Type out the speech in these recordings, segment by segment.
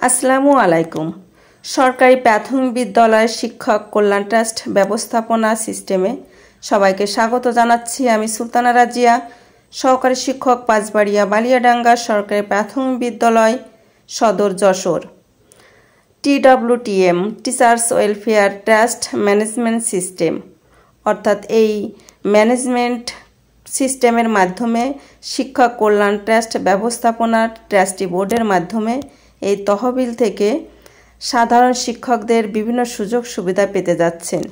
আসসালামু আলাইকুম। সরকারি প্রাথমিক বিদ্যালয় শিক্ষক কল্যাণ ট্রাস্ট ব্যবস্থাপনা সিস্টেমে সবাইকে স্বাগত জানাচ্ছি। আমি সুলতানা রাজিয়া, সহকারী শিক্ষক, পাঁচবাড়িয়া বালিয়াডাঙ্গা সরকারি প্রাথমিক বিদ্যালয়, সদর Jessore. TWTM teachers welfare trust management system, অর্থাৎ এই ম্যানেজমেন্ট সিস্টেমের মাধ্যমে শিক্ষক কল্যাণ ট্রাস্ট ব্যবস্থাপনা ট্রাস্টি বোর্ডের মাধ্যমে এই তহবিল থেকে সাধারণ শিক্ষকদের বিভিন্ন সুযোগ সুবিধা পেতে যাচ্ছেন।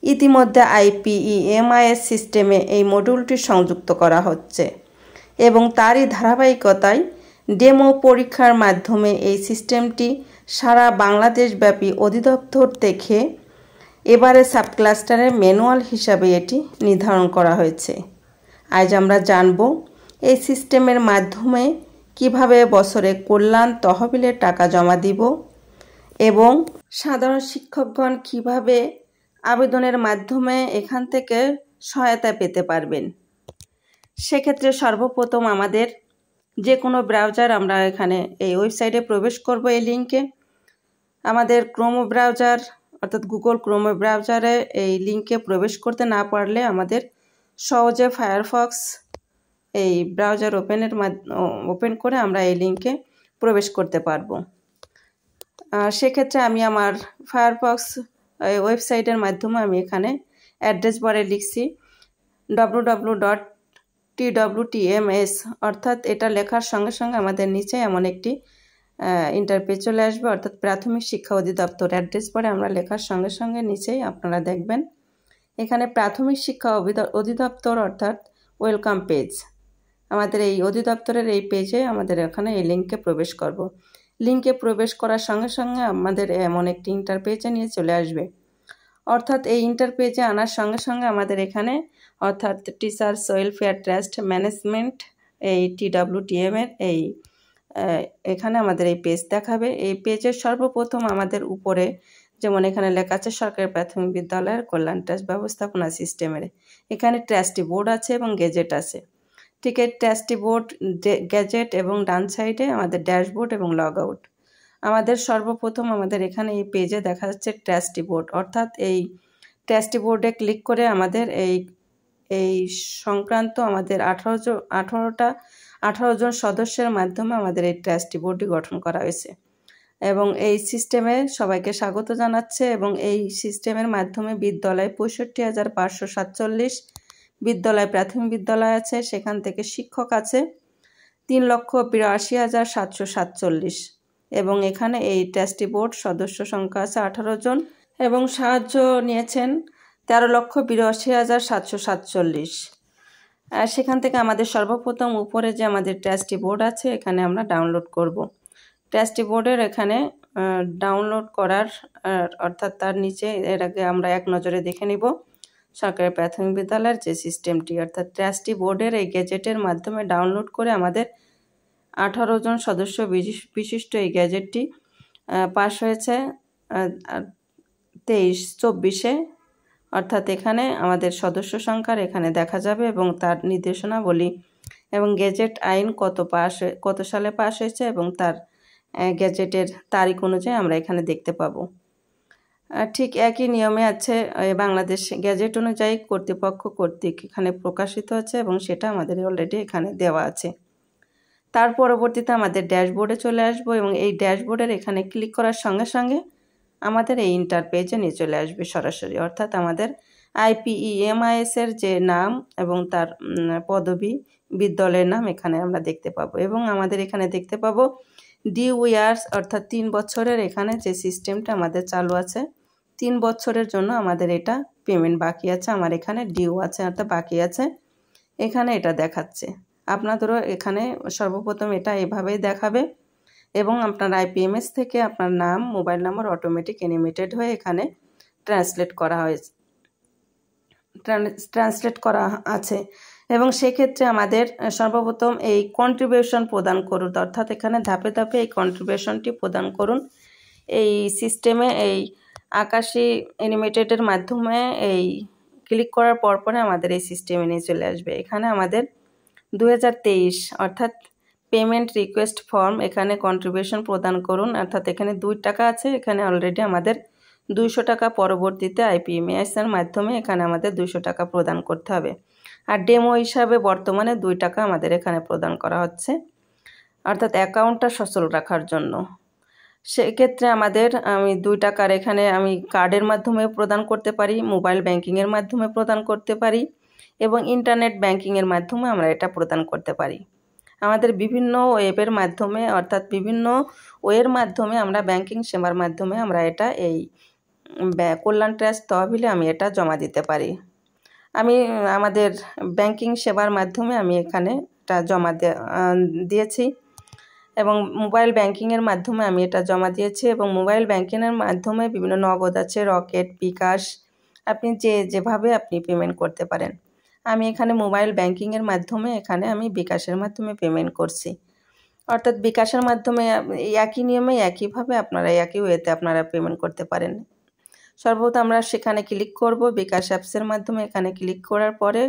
ইতিমধ্যে IPEMIS সিস্টেমে এই মডিউলটি সংযুক্ত করা হচ্ছে এবং তারই ধারাবাহিকতায় ডেমো পরীক্ষার মাধ্যমে এই সিস্টেমটি সারা বাংলাদেশব্যাপী অধিদপ্তর থেকে এবারে সাবক্লাস্টারের ম্যানুয়াল হিসাবে এটি নির্ধারণ করা হয়েছে। আজ আমরা জানব এই সিস্টেমের মাধ্যমে কিভাবে বছরে কল্যাণ তহবিলের টাকা জমা দিব এবং সাধারণ শিক্ষকগণ কিভাবে আবেদনের মাধ্যমে এখান থেকে সহায়তা পেতে পারবেন। সেক্ষেত্রে সর্বপ্রথম আমাদের যে কোনো ব্রাউজার, আমরা এখানে এই ওয়েবসাইটে প্রবেশ করব। এই লিঙ্কে আমাদের ক্রোম ব্রাউজার অর্থাৎ গুগল ক্রোম ব্রাউজারে এই লিঙ্কে প্রবেশ করতে না পারলে আমাদের সহজে ফায়ারফক্স এই ব্রাউজার ওপেন করে আমরা এই লিঙ্কে প্রবেশ করতে পারবো। সেক্ষেত্রে আমি আমার ফায়ারফক্স ওয়েবসাইটের মাধ্যমে আমি এখানে অ্যাড্রেস বারে লিখছি www.twtms, অর্থাৎ এটা লেখার সঙ্গে সঙ্গে আমাদের নিচে এমন একটি ইন্টারপেজ চলে আসবে, অর্থাৎ প্রাথমিক শিক্ষা অধিদপ্তর অ্যাড্রেস বারে আমরা লেখার সঙ্গে সঙ্গে নিচেই আপনারা দেখবেন এখানে প্রাথমিক শিক্ষা অধিদপ্তর অর্থাৎ ওয়েলকাম পেজ। আমাদের এই অধিদপ্তরের এই পেজে আমাদের এখানে এই লিঙ্কে প্রবেশ করব। লিঙ্কে প্রবেশ করার সঙ্গে সঙ্গে আমাদের এমন একটি ইন্টারপেজে নিয়ে চলে আসবে, অর্থাৎ এই ইন্টারপেজে আনার সঙ্গে সঙ্গে আমাদের এখানে অর্থাৎ টিচার্স ওয়েলফেয়ার ট্রাস্ট ম্যানেজমেন্ট এই TWTM এর এখানে আমাদের এই পেজ দেখাবে। এই পেজের সর্বপ্রথম আমাদের উপরে যেমন এখানে লেখা আছে সরকারি প্রাথমিক বিদ্যালয়ের কল্যাণ ট্রাস্ট ব্যবস্থাপনা সিস্টেমের, এখানে ট্রাস্টি বোর্ড আছে এবং গেজেট আছে। ঠিক এই ট্রাস্টি বোর্ড, গ্যাজেট এবং ডান সাইডে আমাদের ড্যাশবোর্ড এবং লগ আউট। আমাদের সর্বপ্রথম আমাদের এখানে এই পেজে দেখা যাচ্ছে ট্রাস্টি বোর্ড, অর্থাৎ এই ট্রাস্টি বোর্ডে ক্লিক করে আমাদের এই সংক্রান্ত আমাদের 18 জন সদস্যের মাধ্যমে আমাদের এই ট্রাস্টি বোর্ডটি গঠন করা হয়েছে এবং এই সিস্টেমে সবাইকে স্বাগত জানাচ্ছে। এবং এই সিস্টেমের মাধ্যমে বিদ্যালয় 65,547 বিদ্যালয় প্রাথমিক বিদ্যালয় আছে, সেখান থেকে শিক্ষক আছে 3,82,747 এবং এখানে এই ট্রাস্টি বোর্ড সদস্য সংখ্যা আছে 18 জন এবং সাহায্য নিয়েছেন 13,82,747। সেখান থেকে আমাদের সর্বপ্রথম উপরে যে আমাদের ট্রাস্টি বোর্ড আছে এখানে আমরা ডাউনলোড করব। ট্রাস্টি বোর্ডের এখানে ডাউনলোড করার অর্থাৎ তার নিচে এর আগে আমরা এক নজরে দেখে নিব সরকারি প্রাথমিক বিদ্যালয়ের যে সিস্টেমটি, অর্থাৎ ট্রাস্টি বোর্ডের এই গ্যাজেটের মাধ্যমে ডাউনলোড করে আমাদের 18 জন সদস্য বিশিষ্ট এই গ্যাজেটটি পাস হয়েছে 23-24-এ, অর্থাৎ এখানে আমাদের সদস্য সংখ্যার এখানে দেখা যাবে এবং তার নির্দেশনাবলী এবং গ্যাজেট আইন কত সালে পাস হয়েছে এবং তার গ্যাজেটের তারিখ অনুযায়ী আমরা এখানে দেখতে পাবো। ঠিক একই নিয়মে আছে বাংলাদেশ গ্যাজেট অনুযায়ী কর্তৃপক্ষ কর্তৃক এখানে প্রকাশিত আছে এবং সেটা আমাদের অলরেডি এখানে দেওয়া আছে। তার পরবর্তীতে আমাদের ড্যাশবোর্ডে চলে আসবো এবং এই ড্যাশবোর্ডের এখানে ক্লিক করার সঙ্গে সঙ্গে আমাদের এই ইন্টারপেজে নিয়ে চলে আসবে সরাসরি, অর্থাৎ আমাদের IPEMIS এর যে নাম এবং তার পদবি, বিদ্যালয়ের নাম এখানে আমরা দেখতে পাবো এবং আমাদের এখানে দেখতে পাবো ডিউ ইয়ার্স, অর্থাৎ 3 বছরের এখানে যে সিস্টেমটা আমাদের চালু আছে 3 বছরের জন্য আমাদের এটা পেমেন্ট বাকি আছে, আমার এখানে ডিউ আছে অর্থাৎ বাকি আছে, এখানে এটা দেখাচ্ছে। আপনাদেরও এখানে সর্বপ্রথম এটা এভাবেই দেখাবে এবং আপনার IPMS থেকে আপনার নাম, মোবাইল নাম্বার অটোমেটিক অ্যানিমেটেড হয়ে এখানে ট্রান্সলেট করা আছে এবং সেক্ষেত্রে আমাদের সর্বপ্রথম এই কন্ট্রিবিউশন প্রদান করুন, অর্থাৎ এখানে ধাপে ধাপে এই কন্ট্রিবিউশনটি প্রদান করুন। এই সিস্টেমে এই আকাশী অ্যানিমেটেডের মাধ্যমে এই ক্লিক করার পরে আমাদের এই সিস্টেমে নিয়ে চলে আসবে। এখানে আমাদের 2023 অর্থাৎ পেমেন্ট রিকোয়েস্ট ফর্ম, এখানে কন্ট্রিবিউশন প্রদান করুন, অর্থাৎ এখানে 2 টাকা আছে, এখানে অলরেডি আমাদের 200 টাকা পরবর্তীতে আইপিএমএস-এর মাধ্যমে এখানে আমাদের 200 টাকা প্রদান করতে হবে। আর ডেমো হিসাবে বর্তমানে 2 টাকা আমাদের এখানে প্রদান করা হচ্ছে, অর্থাৎ অ্যাকাউন্টটা সচল রাখার জন্য। সেক্ষেত্রে আমি 2 টাকার এখানে আমি কার্ডের মাধ্যমে প্রদান করতে পারি, মোবাইল ব্যাংকিংয়ের মাধ্যমে প্রদান করতে পারি এবং ইন্টারনেট ব্যাংকিংয়ের মাধ্যমে আমরা এটা প্রদান করতে পারি। আমাদের বিভিন্ন ওয়েবের মাধ্যমে, অর্থাৎ বিভিন্ন ওয়ের মাধ্যমে আমরা ব্যাংকিং সেবার মাধ্যমে আমরা এটা এই কল্যাণ ট্রাস্ট তহবিলে আমি এটা জমা দিতে পারি। আমি আমাদের ব্যাংকিং সেবার মাধ্যমে আমি এখানে এটা জমা দিয়েছি এবং মোবাইল ব্যাংকিংয়ের মাধ্যমে আমি এটা জমা দিয়েছি এবং মোবাইল ব্যাংকিংয়ের মাধ্যমে বিভিন্ন নগদ আছে, রকেট, বিকাশ, আপনি যেভাবে আপনি পেমেন্ট করতে পারেন। আমি এখানে মোবাইল ব্যাংকিংয়ের মাধ্যমে এখানে আমি বিকাশের মাধ্যমে পেমেন্ট করছি, অর্থাৎ বিকাশের মাধ্যমে একই নিয়মে একইভাবে আপনারা একই ওয়েতে আপনারা পেমেন্ট করতে পারেন। সর্বপ্রথম আমরা সেখানে ক্লিক করব, বিকাশ অ্যাপসের মাধ্যমে এখানে ক্লিক করার পরে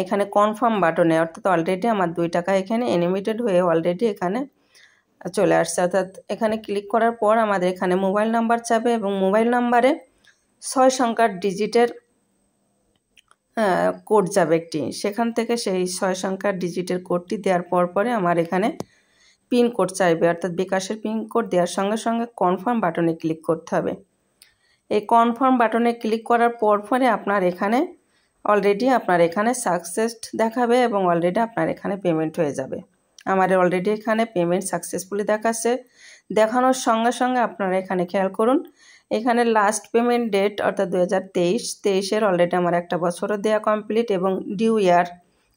এখানে কনফার্ম বাটনে, অর্থাৎ অলরেডি আমার 2 টাকা এখানে অ্যানিমেটেড হয়ে অলরেডি এখানে চলে আসছে। অর্থাৎ এখানে ক্লিক করার পর আমাদের এখানে মোবাইল নাম্বার চাবে এবং মোবাইল নাম্বারে 6 সংখ্যার ডিজিটের কোড যাবে একটি, সেখান থেকে সেই 6 সংখ্যার ডিজিটের কোডটি দেওয়ার পরে আমার এখানে পিন কোড চাইবে, অর্থাৎ বিকাশের পিন কোড দেওয়ার সঙ্গে সঙ্গে কনফার্ম বাটনে ক্লিক করতে হবে। এই কনফার্ম বাটনে ক্লিক করার পরে আপনার এখানে অলরেডি আপনার এখানে সাকসেস দেখাবে এবং অলরেডি আপনার এখানে পেমেন্ট হয়ে যাবে। আমার অলরেডি এখানে পেমেন্ট সাকসেসফুলি দেখাচ্ছে। দেখানোর সঙ্গে সঙ্গে আপনারা এখানে খেয়াল করুন, এখানে লাস্ট পেমেন্ট ডেট অর্থাৎ 2023-23-এর অলরেডি আমার 1 বছরও দেওয়া কমপ্লিট এবং ডিউ ইয়ার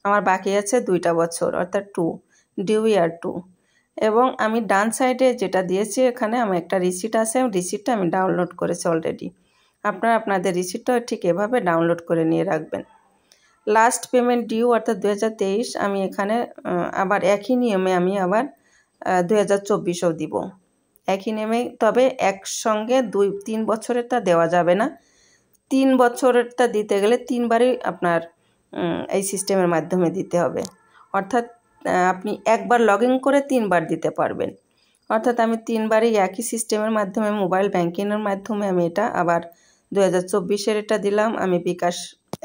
আমার বাকি আছে 2টা বছর, অর্থাৎ 2 ডিউ ইয়ার 2। এবং আমি ডান সাইডে যেটা দিয়েছি এখানে আমার একটা রিসিট আছে, রিসিটটা আমি ডাউনলোড করেছি অলরেডি। আপনারা আপনাদের রিসিটটা ঠিক এভাবে ডাউনলোড করে নিয়ে রাখবেন। লাস্ট পেমেন্ট ডিউ অর্থাৎ 2023, আমি এখানে আবার একই নিয়মে আমি আবার 2024ও দিব, একই নিয়মে। তবে একসঙ্গে 2-3 বছরেরটা দেওয়া যাবে না, 3 বছরেরটা দিতে গেলে 3 বারই আপনার এই সিস্টেমের মাধ্যমে দিতে হবে, অর্থাৎ আপনি একবার লগ ইন করে 3 বার দিতে পারবেন। অর্থাৎ আমি 3 বারই একই সিস্টেমের মাধ্যমে মোবাইল ব্যাংকিংয়ের মাধ্যমে আমি এটা আবার 2024-এর এটা দিলাম। আমি বিকাশ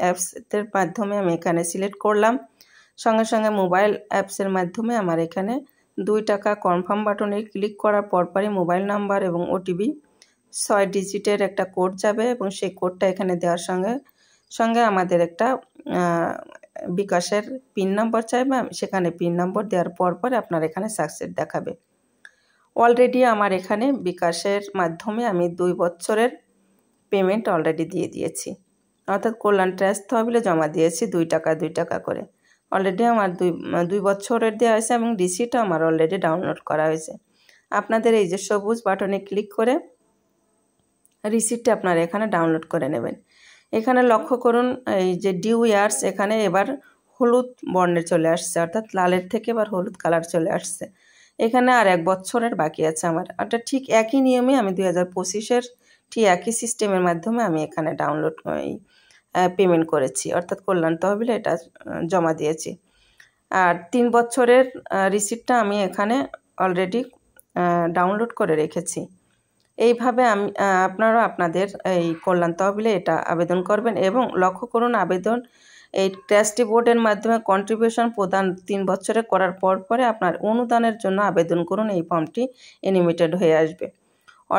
অ্যাপসের মাধ্যমে আমি এখানে সিলেক্ট করলাম, সঙ্গে সঙ্গে মোবাইল অ্যাপসের মাধ্যমে আমার এখানে 2 টাকা কনফার্ম বাটনে ক্লিক করার পরপরই মোবাইল নাম্বার এবং ওটিপি 6 ডিজিটের একটা কোড যাবে এবং সেই কোডটা এখানে দেওয়ার সঙ্গে সঙ্গে আমাদের একটা বিকাশের পিন নম্বর চাইবে, সেখানে পিন নম্বর দেওয়ার পর আপনার এখানে সাকসেস দেখাবে। অলরেডি আমার এখানে বিকাশের মাধ্যমে আমি 2 বছরের পেমেন্ট অলরেডি দিয়ে দিয়েছি, অর্থাৎ কল্যাণ ট্রাস্ট তহবিলে জমা দিয়েছি 2 টাকা করে। অলরেডি আমার 2 বছরের দেওয়া হয়েছে এবং রিসিটও আমার অলরেডি ডাউনলোড করা হয়েছে। আপনাদের এই যে সবুজ বাটনে ক্লিক করে রিসিটটা আপনারা এখানে ডাউনলোড করে নেবেন। এখানে লক্ষ্য করুন, এই যে ডিউ ইয়ার্স এখানে এবার হলুদ বর্ণে চলে আসছে, অর্থাৎ লালের থেকে এবার হলুদ কালার চলে আসছে। এখানে আর 1 বছরের বাকি আছে আমার, অর্থাৎ ঠিক একই নিয়মে আমি 2025-এর ঠিক একই সিস্টেমের মাধ্যমে আমি এখানে ডাউনলোড পেমেন্ট করেছি, অর্থাৎ কল্যাণ তহবিলে এটা জমা দিয়েছি। আর 3 বছরের রিসিটটা আমি এখানে অলরেডি ডাউনলোড করে রেখেছি। এইভাবে আপনারা আপনাদের এই কল্যাণ তহবিলে এটা আবেদন করবেন এবং লক্ষ্য করুন, আবেদন এই ট্রাস্টি বোর্ডের মাধ্যমে কন্ট্রিবিউশন প্রদান 3 বছরে করার পরে আপনার অনুদানের জন্য আবেদন করুন, এই ফর্মটি অ্যানিমেটেড হয়ে আসবে।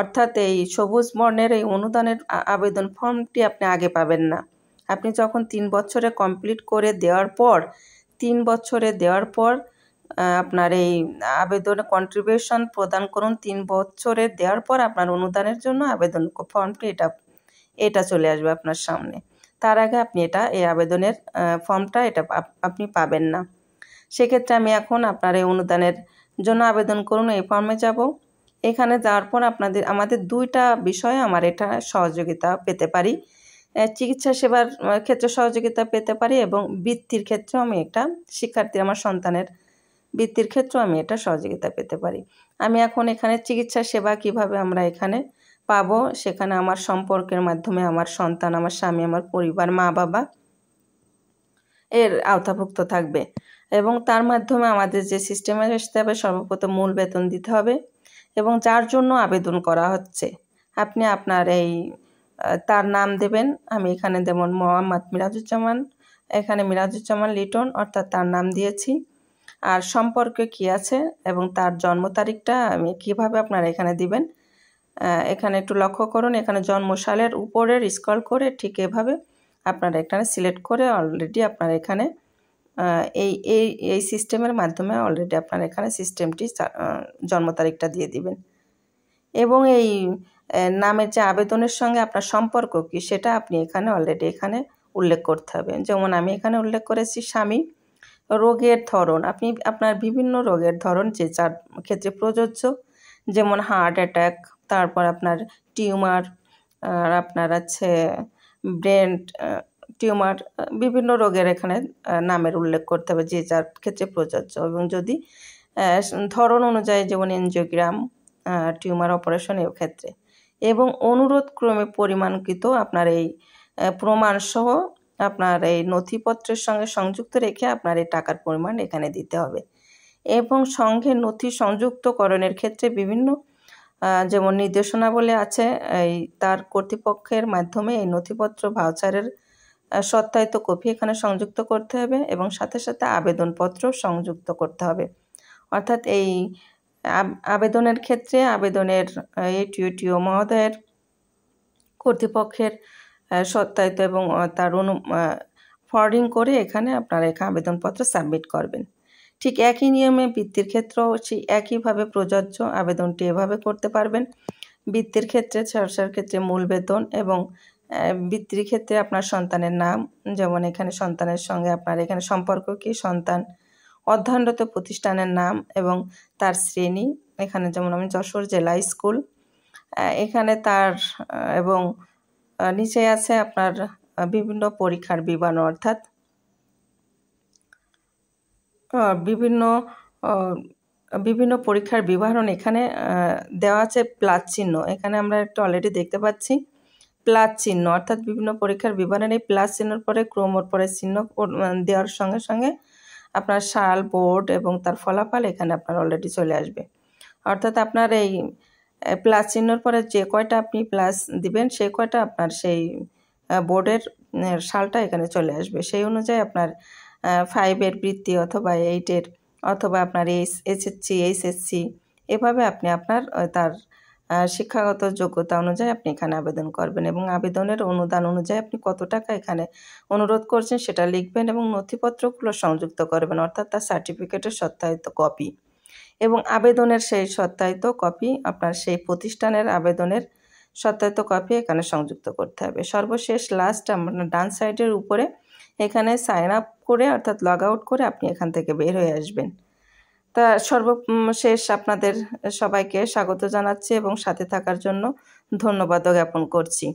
অর্থাৎ এই সবুজ বর্ণের এই অনুদানের আবেদন ফর্মটি আপনি আগে পাবেন না। আপনি যখন 3 বছরে কমপ্লিট করে দেওয়ার পর 3 বছরে দেওয়ার পর আপনার এই আবেদন কন্ট্রিবিউশন প্রদান করুন, 3 বছরে দেওয়ার পর আপনার অনুদানের জন্য আবেদন ফর্মটি এটা চলে আসবে আপনার সামনে। তার আগে আপনি এই আবেদনের ফর্মটা আপনি পাবেন না। সেক্ষেত্রে আমি এখন আপনার এই অনুদানের জন্য আবেদন করুন এই ফর্মে যাব। এখানে যাওয়ার পর আমাদের 2টা বিষয়ে আমার এটা সহযোগিতা পেতে পারি, চিকিৎসা সেবার ক্ষেত্রে সহযোগিতা পেতে পারি এবং বৃত্তির ক্ষেত্রেও আমি একটা আমার সন্তানের বৃত্তির ক্ষেত্রেও আমি এটা সহযোগিতা পেতে পারি। আমি এখন এখানে চিকিৎসা সেবা কিভাবে আমরা এখানে পাবো, সেখানে আমার সম্পর্কের মাধ্যমে আমার সন্তান, আমার স্বামী, আমার পরিবার, মা বাবা এর আওতাভুক্ত থাকবে এবং তার মাধ্যমে আমাদের যে সিস্টেমে আসতে হবে, সর্বপ্রথম মূল বেতন দিতে হবে এবং যার জন্য আবেদন করা হচ্ছে আপনি আপনার তার নাম দেবেন। আমি এখানে যেমন মোহাম্মদ মিরাজুজ্জামান, এখানে মিরাজুজ্জামান লিটন অর্থাৎ তার নাম দিয়েছি। আর সম্পর্কে কি আছে এবং তার জন্ম তারিখটা আমি কিভাবে আপনারা এখানে দিবেন, এখানে একটু লক্ষ্য করুন। এখানে জন্মসালের উপরের স্ক্রল করে ঠিক এভাবে আপনারা এখানে সিলেক্ট করে অলরেডি আপনারা এখানে এই সিস্টেমের মাধ্যমে অলরেডি আপনারা এখানে সিস্টেমটি জন্ম তারিখটা দিয়ে দিবেন এবং এই নামের যে আবেদনের সঙ্গে আপনার সম্পর্ক কি সেটা আপনি এখানে অলরেডি এখানে উল্লেখ করতে হবে। যেমন আমি এখানে উল্লেখ করেছি স্বামী। রোগের ধরন আপনি আপনার বিভিন্ন রোগের ধরন যে যার ক্ষেত্রে প্রযোজ্য, যেমন হার্ট অ্যাটাক, তারপর আপনার টিউমার, আর আপনার আছে ব্রেন টিউমার, বিভিন্ন রোগের এখানে নামের উল্লেখ করতে হবে যে যার ক্ষেত্রে প্রযোজ্য এবং যদি ধরন অনুযায়ী যেমন এনজিওগ্রাম, টিউমার অপারেশন এর ক্ষেত্রে, এবং অনুরোধ ক্রমে পরিমাণকৃত আপনার এই প্রমাণসহ আপনার এই নথিপত্রের সঙ্গে সংযুক্ত রেখে আপনার এই টাকার পরিমাণ এখানে দিতে হবে। এবং সঙ্গে নথি সংযুক্তকরণের ক্ষেত্রে বিভিন্ন যেমন নির্দেশনাবলী আছে, তার কর্তৃপক্ষের মাধ্যমে এই নথিপত্র ভাউচারের সত্যায়িত কপি এখানে সংযুক্ত করতে হবে এবং সাথে সাথে আবেদনপত্র সংযুক্ত করতে হবে। অর্থাৎ এই আবেদনের ক্ষেত্রে আবেদনের টিও মহোদয়ের কর্তৃপক্ষের সত্যায়িত এবং তার ফরওয়ার্ডিং করে এখানে আপনারা এখানে আবেদনপত্র সাবমিট করবেন। ঠিক একই নিয়মে বৃত্তির ক্ষেত্রেও সেই একইভাবে প্রযোজ্য। আবেদনটি এভাবে করতে পারবেন। বৃত্তির ক্ষেত্রে সরকার ক্ষেত্রে মূল বেতন এবং বৃত্তির ক্ষেত্রে আপনার সন্তানের নাম, যেমন এখানে সন্তানের সঙ্গে আপনার এখানে সম্পর্ক কি, সন্তান অধ্যয়নরত প্রতিষ্ঠানের নাম এবং তার শ্রেণী, এখানে যেমন আমি যশোর জেলা স্কুল, এখানে তার এবং নিচে আছে আপনার বিভিন্ন পরীক্ষার বিবরণ, অর্থাৎ বিভিন্ন পরীক্ষার বিবরণ এখানে দেওয়া আছে প্লাস চিহ্ন। এখানে আমরা একটা অলরেডি দেখতে পাচ্ছি প্লাস চিহ্ন, অর্থাৎ বিভিন্ন পরীক্ষার বিবরণ এই প্লাস চিহ্নের পরে ক্রমর পরে চিহ্ন দেওয়ার সঙ্গে সঙ্গে আপনার সাল, বোর্ড এবং তার ফলাফল এখানে আপনার অলরেডি চলে আসবে। অর্থাৎ আপনার এই প্লাস চিহ্নর পরে যে কয়টা আপনি প্লাস দিবেন সেই কয়টা আপনার সেই বোর্ডের সালটা এখানে চলে আসবে। সেই অনুযায়ী আপনার 5-এর বৃত্তি অথবা 8-এর অথবা আপনার এইচএসসি এভাবে আপনি আপনার তার শিক্ষাগত যোগ্যতা অনুযায়ী আপনি এখানে আবেদন করবেন এবং আবেদনের অনুদান অনুযায়ী আপনি কত টাকা এখানে অনুরোধ করছেন সেটা লিখবেন এবং নথিপত্রগুলো সংযুক্ত করবেন, অর্থাৎ তার সার্টিফিকেটের সত্যায়িত কপি এবং আবেদনের সেই সত্যায়িত কপি আপনার সেই প্রতিষ্ঠানের আবেদনের সত্যায়িত কপি এখানে সংযুক্ত করতে হবে। সর্বশেষ লাস্ট আপনার ডান সাইডের উপরে এখানে সাইন আপ করে অর্থাৎ লগ আউট করে আপনি এখান থেকে বের হয়ে আসবেন। তা সর্বশেষ আপনাদের সবাইকে স্বাগত জানাচ্ছি এবং সাথে থাকার জন্য ধন্যবাদ জ্ঞাপন করছি।